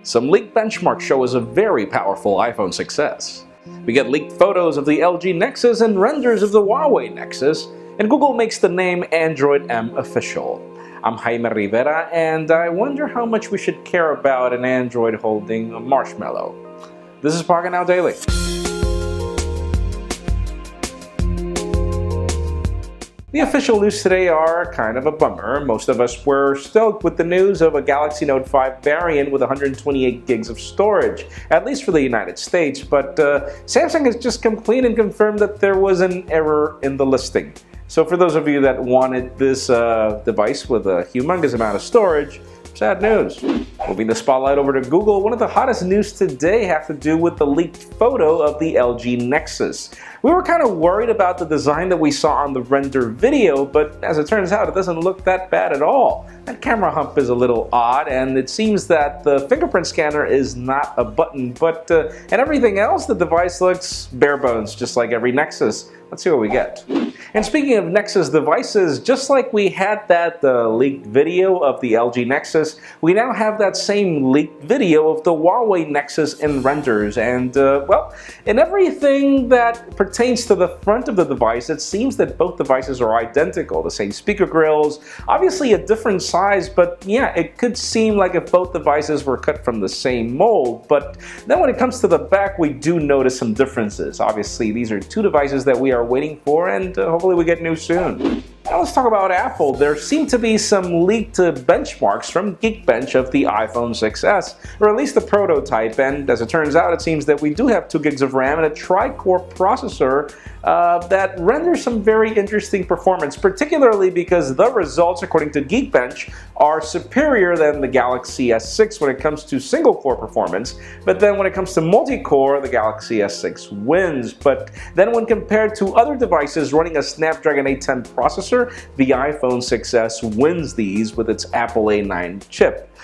Some leaked benchmarks show us a very powerful iPhone success. We get leaked photos of the LG Nexus and renders of the Huawei Nexus, and Google makes the name Android M official. I'm Jaime Rivera, and I wonder how much we should care about an Android holding a marshmallow. This is Pocketnow Daily. The official news today are kind of a bummer. Most of us were stoked with the news of a Galaxy Note 5 variant with 128 gigs of storage, at least for the United States, but Samsung has just come clean and confirmed that there was an error in the listing. So for those of you that wanted this device with a humongous amount of storage, sad news. Moving the spotlight over to Google, one of the hottest news today have to do with the leaked photo of the LG Nexus. We were kind of worried about the design that we saw on the render video, but as it turns out, it doesn't look that bad at all. That camera hump is a little odd, and it seems that the fingerprint scanner is not a button, but and everything else, the device looks bare bones, just like every Nexus. Let's see what we get. And speaking of Nexus devices, just like we had that leaked video of the LG Nexus, we now have that same leaked video of the Huawei Nexus in renders. And well, in everything that pertains to the front of the device, it seems that both devices are identical. The same speaker grills, obviously a different size, but yeah, it could seem like if both devices were cut from the same mold. But then when it comes to the back, we do notice some differences. Obviously, these are two devices that we are waiting for, and hopefully we get news soon. Now let's talk about Apple. There seem to be some leaked benchmarks from Geekbench of the iPhone 6s, or at least the prototype, and as it turns out, it seems that we do have 2 gigs of RAM and a tri-core processor that renders some very interesting performance, particularly because the results, according to Geekbench, are superior than the Galaxy S6 when it comes to single-core performance, but then when it comes to multi-core, the Galaxy S6 wins. But then when compared to other devices running a Snapdragon 810 processor, the iPhone 6s wins these with its Apple A9 chip.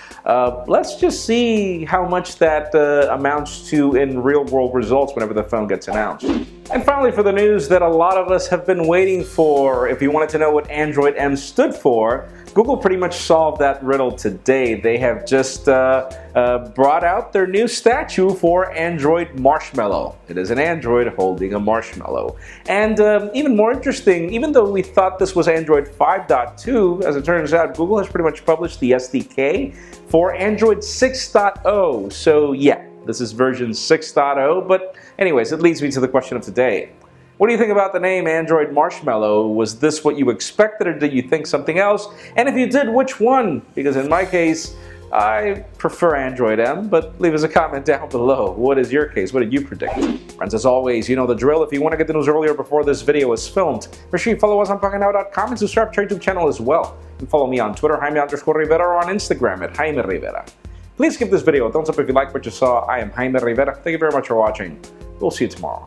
Let's just see how much that amounts to in real-world results whenever the phone gets announced. And finally, for the news that a lot of us have been waiting for, if you wanted to know what Android M stood for, Google pretty much solved that riddle today. They have just brought out their new statue for Android-marshmallow. It is an Android holding a marshmallow. And even more interesting, even though we thought this was Android 5.2, as it turns out, Google has pretty much published the SDK for Android 6.0. So yeah, this is version 6.0, but anyways, it leads me to the question of today. What do you think about the name Android Marshmallow? Was this what you expected, or did you think something else? And if you did, which one? Because in my case, I prefer Android M, but leave us a comment down below. What is your case? What did you predict? Friends, as always, you know the drill. If you want to get the news earlier before this video is filmed, make sure you follow us on Pocketnow.com and subscribe to our YouTube channel as well. And follow me on Twitter, Jaime_Rivera, or on Instagram at Jaime Rivera. Please give this video a thumbs up if you like what you saw. I am Jaime Rivera. Thank you very much for watching. We'll see you tomorrow.